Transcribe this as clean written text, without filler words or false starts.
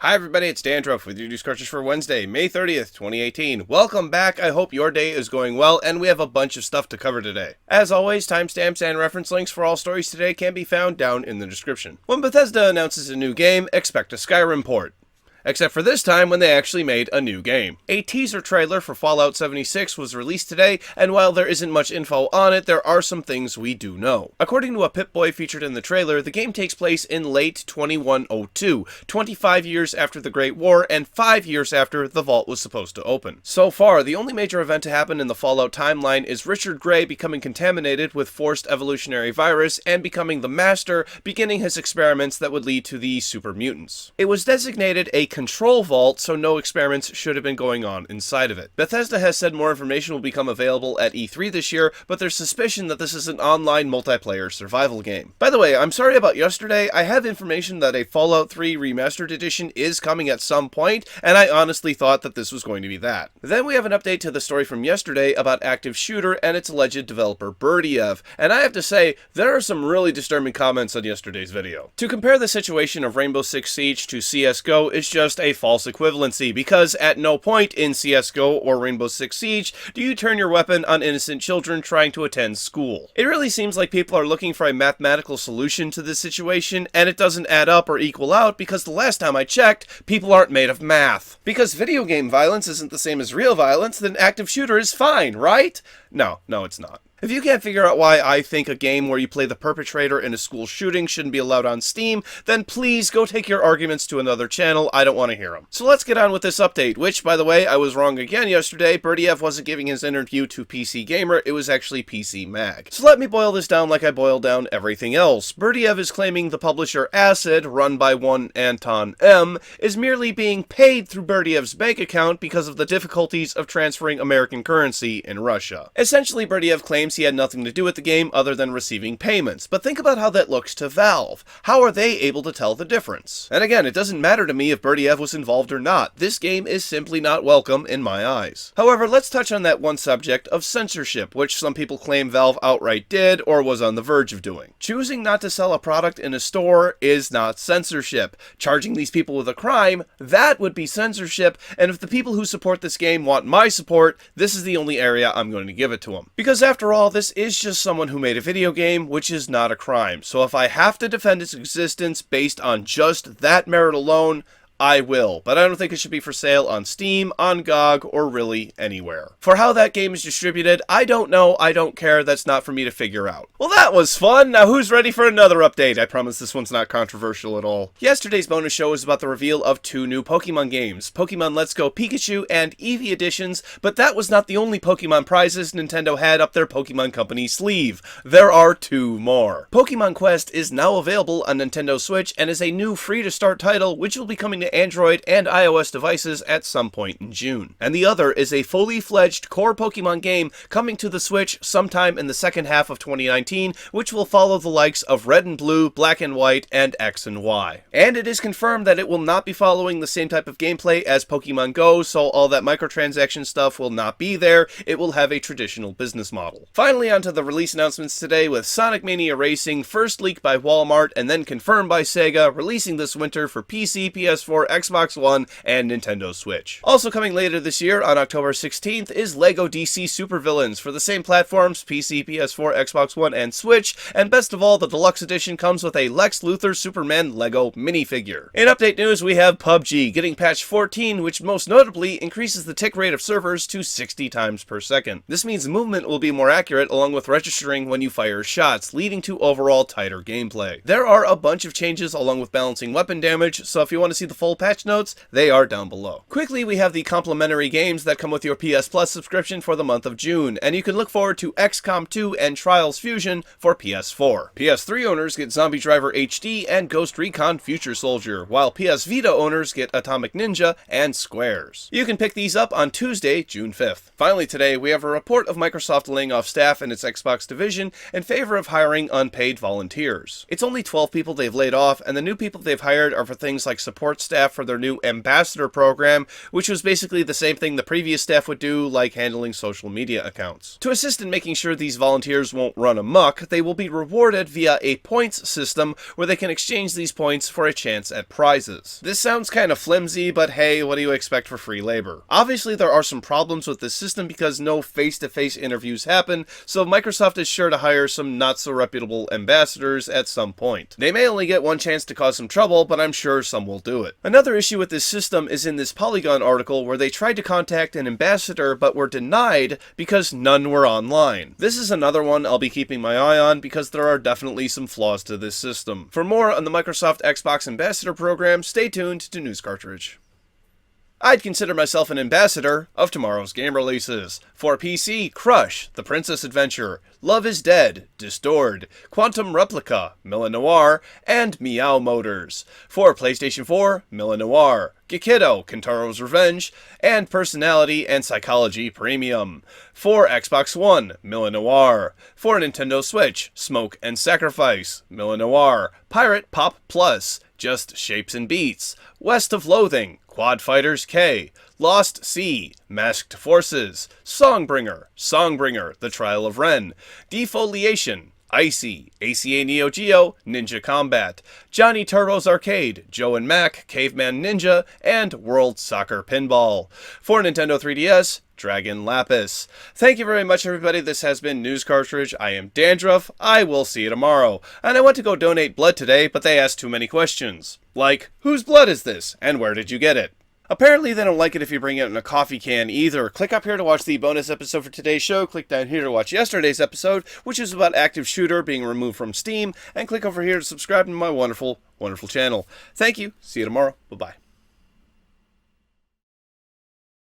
Hi everybody, it's Dandruff with your news Cartridge for Wednesday, May 30th, 2018. Welcome back, I hope your day is going well, and we have a bunch of stuff to cover today. As always, timestamps and reference links for all stories today can be found down in the description. When Bethesda announces a new game, expect a Skyrim port. Except for this time when they actually made a new game. A teaser trailer for Fallout 76 was released today, and while there isn't much info on it, there are some things we do know. According to a Pip-Boy featured in the trailer, the game takes place in late 2102, 25 years after the Great War, and 5 years after the vault was supposed to open. So far, the only major event to happen in the Fallout timeline is Richard Grey becoming contaminated with forced evolutionary virus and becoming the Master, beginning his experiments that would lead to the super mutants. It was designated a control vault, so no experiments should have been going on inside of it. Bethesda has said more information will become available at E3 this year, but there's suspicion that this is an online multiplayer survival game. By the way, I'm sorry about yesterday. I have information that a Fallout 3 Remastered edition is coming at some point, and I honestly thought that this was going to be that. Then we have an update to the story from yesterday about Active Shooter and its alleged developer Berdyev, and I have to say, there are some really disturbing comments on yesterday's video. To compare the situation of Rainbow Six Siege to CSGO is just a false equivalency, because at no point in CSGO or Rainbow Six Siege do you turn your weapon on innocent children trying to attend school. It really seems like people are looking for a mathematical solution to this situation, and it doesn't add up or equal out because the last time I checked, people aren't made of math. Because video game violence isn't the same as real violence, then Active Shooter is fine, right? No, it's not. If you can't figure out why I think a game where you play the perpetrator in a school shooting shouldn't be allowed on Steam, then please go take your arguments to another channel. I don't want to hear them. So let's get on with this update, which, by the way, I was wrong again yesterday. Berdyev wasn't giving his interview to PC Gamer, it was actually PC Mag. So let me boil this down like I boil down everything else. Berdyev is claiming the publisher Acid, run by one Anton M., is merely being paid through Berdyev's bank account because of the difficulties of transferring American currency in Russia. Essentially, Berdyev claims he had nothing to do with the game other than receiving payments, but think about how that looks to Valve. How are they able to tell the difference? And again, it doesn't matter to me if Berdyev was involved or not. This game is simply not welcome in my eyes. However, let's touch on that one subject of censorship, which some people claim Valve outright did or was on the verge of doing. Choosing not to sell a product in a store is not censorship. Charging these people with a crime, that would be censorship, and if the people who support this game want my support, this is the only area I'm going to give it to them. Because after all, this is just someone who made a video game, which is not a crime. So if I have to defend its existence based on just that merit alone, I will, but I don't think it should be for sale on Steam, on GOG, or really anywhere. For how that game is distributed, I don't know, I don't care, that's not for me to figure out. Well, that was fun! Now who's ready for another update? I promise this one's not controversial at all. Yesterday's bonus show was about the reveal of 2 new Pokemon games, Pokemon Let's Go Pikachu and Eevee editions, but that was not the only Pokemon prizes Nintendo had up their Pokemon Company sleeve. There are 2 more. Pokemon Quest is now available on Nintendo Switch and is a new free-to-start title which will be coming to Android and iOS devices at some point in June. And the other is a fully fledged core Pokemon game coming to the Switch sometime in the second half of 2019, which will follow the likes of Red and Blue, Black and White, and X and Y. And it is confirmed that it will not be following the same type of gameplay as Pokemon Go, so all that microtransaction stuff will not be there. It will have a traditional business model. Finally, onto the release announcements today, with Sonic Mania Racing first leaked by Wal-Mart and then confirmed by Sega, releasing this winter for PC, PS4, Xbox One, and Nintendo Switch. Also coming later this year, on October 16th, is LEGO DC Supervillains for the same platforms, PC, PS4, Xbox One, and Switch, and best of all, the deluxe edition comes with a Lex Luthor Superman LEGO minifigure. In update news, we have PUBG getting patch 14, which most notably increases the tick rate of servers to 60 times per second. This means movement will be more accurate along with registering when you fire shots, leading to overall tighter gameplay. There are a bunch of changes along with balancing weapon damage, so if you want to see the full patch notes, they are down below. Quickly, we have the complimentary games that come with your PS Plus subscription for the month of June, and you can look forward to XCOM 2 and Trials Fusion for PS4. PS3 owners get Zombie Driver HD and Ghost Recon Future Soldier, while PS Vita owners get Atomic Ninja and Squares. You can pick these up on Tuesday, June 5th. Finally today, we have a report of Microsoft laying off staff in its Xbox division in favor of hiring unpaid volunteers. It's only 12 people they've laid off, and the new people they've hired are for things like support staff, staff for their new Ambassador program, which was basically the same thing the previous staff would do, like handling social media accounts. To assist in making sure these volunteers won't run amok, they will be rewarded via a points system where they can exchange these points for a chance at prizes. This sounds kind of flimsy, but hey, what do you expect for free labor? Obviously, there are some problems with this system because no face-to-face interviews happen, so Microsoft is sure to hire some not-so-reputable ambassadors at some point. They may only get one chance to cause some trouble, but I'm sure some will do it. Another issue with this system is in this Polygon article where they tried to contact an ambassador but were denied because none were online. This is another one I'll be keeping my eye on because there are definitely some flaws to this system. For more on the Microsoft Xbox Ambassador program, stay tuned to News Cartridge. I'd consider myself an ambassador of tomorrow's game releases. For PC, Crush, The Princess Adventure, Love is Dead, Distorted, Quantum Replica, Mille Noir, and Meow Motors. For PlayStation 4, Mille Noir, Gekido, Kentaro's Revenge, and Personality and Psychology Premium. For Xbox One, Mille Noir. For Nintendo Switch, Smoke and Sacrifice, Mille Noir, Pirate Pop Plus, Just Shapes and Beats, West of Loathing, Quad Fighters K, Lost Sea, Masked Forces, Songbringer, The Trial of Ren, Defoliation, Icy, ACA Neo Geo, Ninja Combat, Johnny Turbo's Arcade, Joe and Mac, Caveman Ninja, and World Soccer Pinball. For Nintendo 3DS, Dragon Lapis. Thank you very much, everybody. This has been News Cartridge. I am Dandruff. I will see you tomorrow. And I went to go donate blood today, but they asked too many questions. Like, whose blood is this? And where did you get it? Apparently they don't like it if you bring it in a coffee can either. Click up here to watch the bonus episode for today's show. Click down here to watch yesterday's episode, which is about Active Shooter being removed from Steam. And click over here to subscribe to my wonderful, wonderful channel. Thank you. See you tomorrow. Bye-bye.